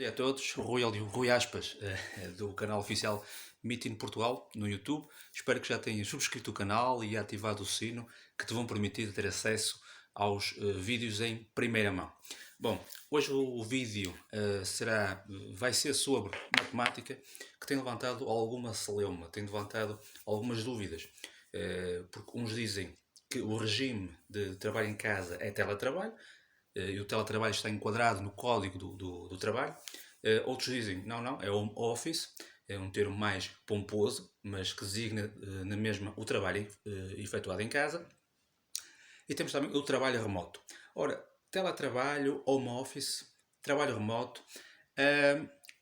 Dia a todos, Rui Aspas, do canal oficial Meeting Portugal no YouTube. Espero que já tenhas subscrito o canal e ativado o sino que te vão permitir ter acesso aos vídeos em primeira mão. Bom, hoje o vídeo vai ser sobre matemática, que tem levantado alguma celeuma, tem levantado algumas dúvidas, porque uns dizem que o regime de trabalho em casa é teletrabalho, e o teletrabalho está enquadrado no código do trabalho. Outros dizem, não, é home office, é um termo mais pomposo, mas que designa na mesma o trabalho efetuado em casa. E temos também o trabalho remoto. Ora, teletrabalho, home office, trabalho remoto,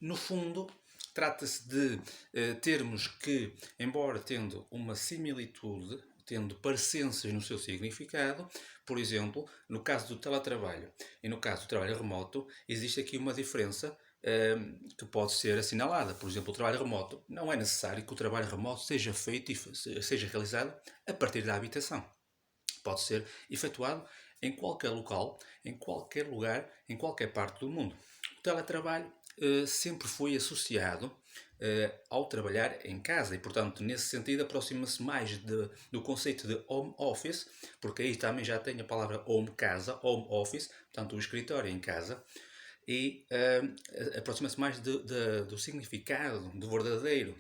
no fundo, trata-se de termos que, embora tendo uma similitude, tendo parecências no seu significado, por exemplo, no caso do teletrabalho e no caso do trabalho remoto, existe aqui uma diferença que pode ser assinalada. Por exemplo, o trabalho remoto, não é necessário que o trabalho remoto seja feito e seja realizado a partir da habitação. Pode ser efetuado em qualquer local, em qualquer lugar, em qualquer parte do mundo. O teletrabalho sempre foi associado ao trabalhar em casa e, portanto, nesse sentido, aproxima-se mais do conceito de home office, porque aí também já tem a palavra home, casa, home office, portanto, o escritório em casa, e aproxima-se mais do significado, do verdadeiro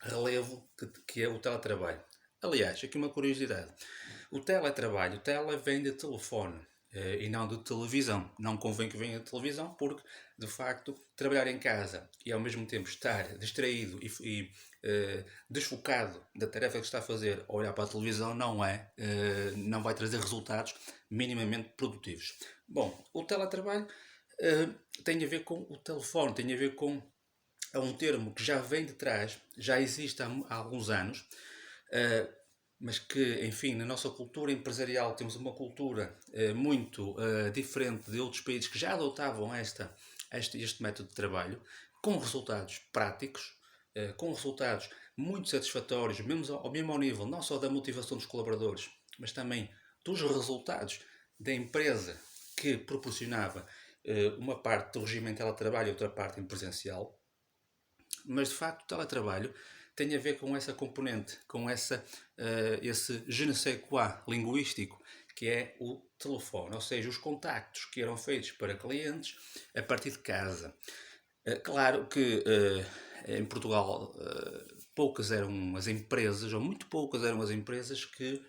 relevo que é o teletrabalho. Aliás, aqui uma curiosidade. O teletrabalho, tele vem de telefone e não de televisão. Não convém que venha de televisão porque, de facto, trabalhar em casa e ao mesmo tempo estar distraído e desfocado da tarefa que está a fazer, olhar para a televisão, não vai trazer resultados minimamente produtivos. Bom, o teletrabalho tem a ver com o telefone, tem a ver com um termo que já vem de trás, já existe há alguns anos, mas que, enfim, na nossa cultura empresarial temos uma cultura muito diferente de outros países que já adotavam este método de trabalho, com resultados práticos, com resultados muito satisfatórios, mesmo ao nível não só da motivação dos colaboradores, mas também dos resultados da empresa que proporcionava uma parte do regime em teletrabalho e outra parte em presencial. Mas de facto o teletrabalho tem a ver com essa componente, com esse je ne sais quoi linguístico, que é o telefone, ou seja, os contactos que eram feitos para clientes a partir de casa. Claro que em Portugal poucas eram as empresas, ou muito poucas eram as empresas que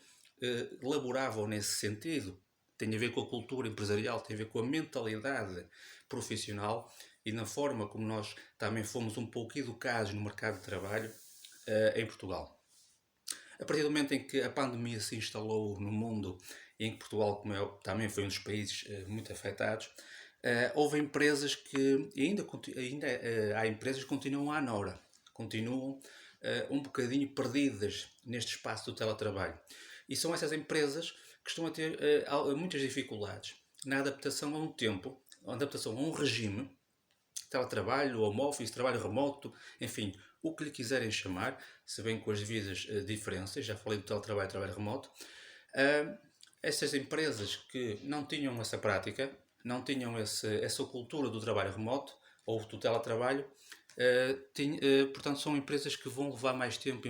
laboravam nesse sentido. Tem a ver com a cultura empresarial, tem a ver com a mentalidade profissional e na forma como nós também fomos um pouco educados no mercado de trabalho em Portugal. A partir do momento em que a pandemia se instalou no mundo e em que Portugal, como também foi um dos países muito afetados, houve empresas que, e ainda há empresas que continuam à nora, continuam um bocadinho perdidas neste espaço do teletrabalho. E são essas empresas que estão a ter muitas dificuldades na adaptação a um tempo, a adaptação a um regime, teletrabalho, home office, trabalho remoto, enfim, o que lhe quiserem chamar, se bem com as devidas diferenças, já falei do teletrabalho e trabalho remoto. Essas empresas que não tinham essa prática, não tinham essa cultura do trabalho remoto ou do teletrabalho, portanto são empresas que vão levar mais tempo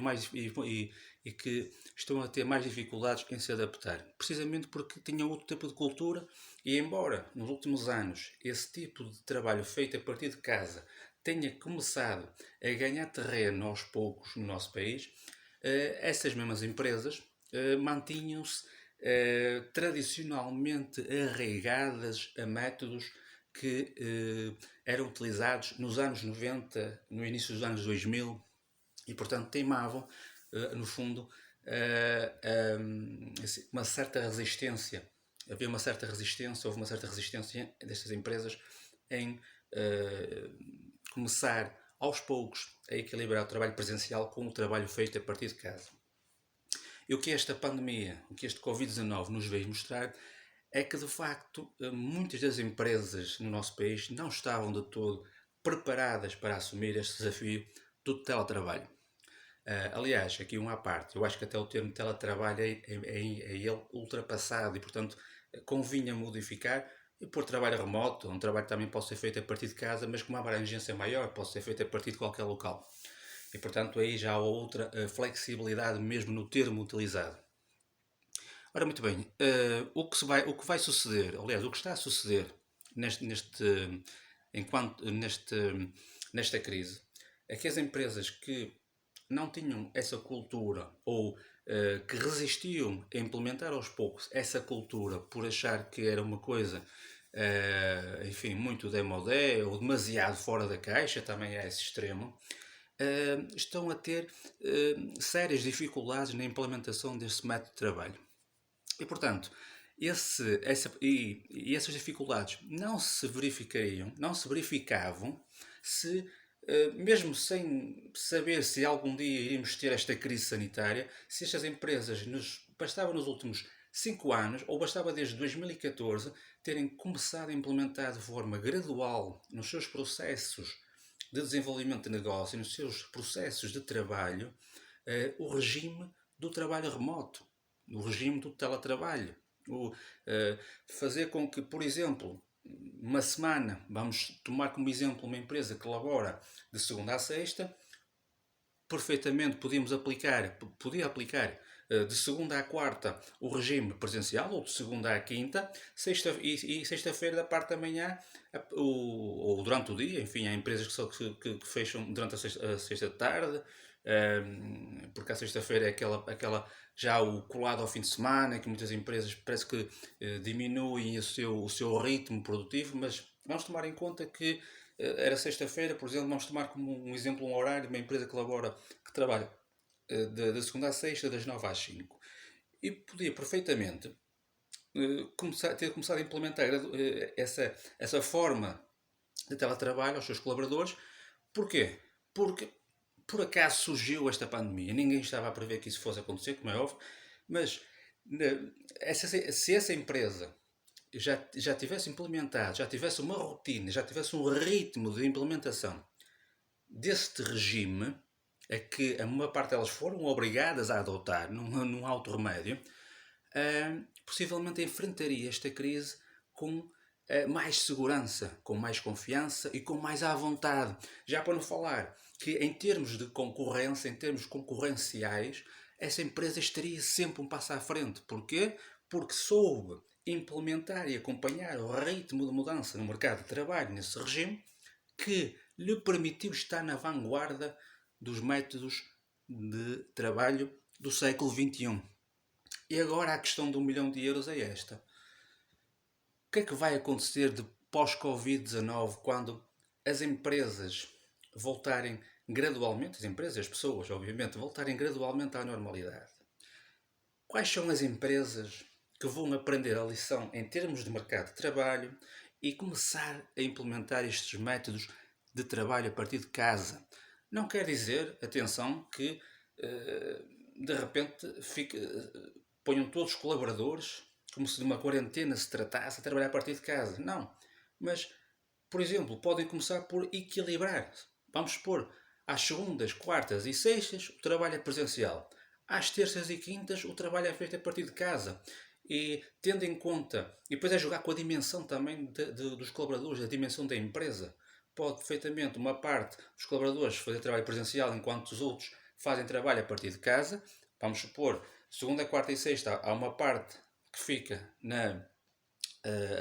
e que estão a ter mais dificuldades em se adaptar, precisamente porque tinham outro tipo de cultura e embora nos últimos anos esse tipo de trabalho feito a partir de casa tenha começado a ganhar terreno aos poucos no nosso país, essas mesmas empresas mantinham-se tradicionalmente arraigadas a métodos que eram utilizados nos anos 90, no início dos anos 2000 e, portanto, teimavam, no fundo, uma certa resistência. Houve uma certa resistência destas empresas em começar aos poucos a equilibrar o trabalho presencial com o trabalho feito a partir de casa. E o que esta pandemia, o que este Covid-19 nos veio mostrar é que, de facto, muitas das empresas no nosso país não estavam de todo preparadas para assumir este desafio do teletrabalho. Aliás, aqui um à parte, eu acho que até o termo teletrabalho é ele ultrapassado e, portanto, convinha modificar e por trabalho remoto, um trabalho que também pode ser feito a partir de casa, mas com uma abrangência maior, pode ser feito a partir de qualquer local. E portanto aí já há outra flexibilidade mesmo no termo utilizado. Ora, muito bem, o que vai suceder, aliás, o que está a suceder neste, neste, enquanto, nesta crise, é que as empresas que não tinham essa cultura ou que resistiam a implementar aos poucos essa cultura por achar que era uma coisa, enfim, muito demodé ou demasiado fora da caixa, também é esse extremo, estão a ter sérias dificuldades na implementação desse método de trabalho. E, portanto, essas dificuldades não se verificariam, não se verificavam se, mesmo sem saber se algum dia iríamos ter esta crise sanitária, se estas empresas bastava nos últimos 5 anos, ou bastava desde 2014, terem começado a implementar de forma gradual nos seus processos de desenvolvimento de negócio, nos seus processos de trabalho, o regime do trabalho remoto, o regime do teletrabalho. Fazer com que, por exemplo, uma semana, vamos tomar como exemplo uma empresa que labora de segunda a sexta, perfeitamente podia aplicar de segunda à quarta o regime presencial, ou de segunda à quinta, e sexta-feira da parte da manhã, ou durante o dia, enfim, há empresas que fecham durante a sexta de tarde, porque a sexta-feira é aquela já o colado ao fim de semana, que muitas empresas parece que diminuem o seu ritmo produtivo, mas vamos tomar em conta que era sexta-feira, por exemplo, vamos tomar como um exemplo um horário de uma empresa que trabalha de segunda a sexta, das 9 às 5. E podia perfeitamente ter começado a implementar essa forma de teletrabalho aos seus colaboradores. Porquê? Porque por acaso surgiu esta pandemia. Ninguém estava a prever que isso fosse acontecer, como é óbvio, mas se essa empresa já tivesse implementado, já tivesse uma rotina, já tivesse um ritmo de implementação deste regime, a que a maior parte delas foram obrigadas a adotar num alto remédio, possivelmente enfrentaria esta crise com mais segurança, com mais confiança e com mais à vontade. Já para não falar que em termos de concorrência, em termos concorrenciais, essa empresa estaria sempre um passo à frente. Porquê? Porque soube implementar e acompanhar o ritmo de mudança no mercado de trabalho nesse regime, que lhe permitiu estar na vanguarda dos métodos de trabalho do século XXI. E agora a questão de 1 milhão de euros é esta. O que é que vai acontecer de pós-Covid-19 quando as empresas voltarem gradualmente, as empresas, as pessoas, obviamente, voltarem gradualmente à normalidade? Quais são as empresas que vão aprender a lição em termos de mercado de trabalho e começar a implementar estes métodos de trabalho a partir de casa? Não quer dizer, atenção, que de repente ponham todos os colaboradores como se de uma quarentena se tratasse a trabalhar a partir de casa. Não. Mas, por exemplo, podem começar por equilibrar. Vamos supor, às segundas, quartas e sextas o trabalho é presencial. Às terças e quintas o trabalho é feito a partir de casa. E tendo em conta, e depois é jogar com a dimensão também dos colaboradores, a dimensão da empresa. Pode perfeitamente uma parte dos colaboradores fazer trabalho presencial enquanto os outros fazem trabalho a partir de casa. Vamos supor, segunda, quarta e sexta há uma parte que fica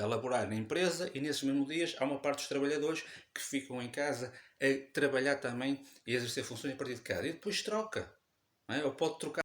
a laborar na empresa e nesses mesmos dias há uma parte dos trabalhadores que ficam em casa a trabalhar também e a exercer funções a partir de casa. E depois troca. Não é? Ou pode trocar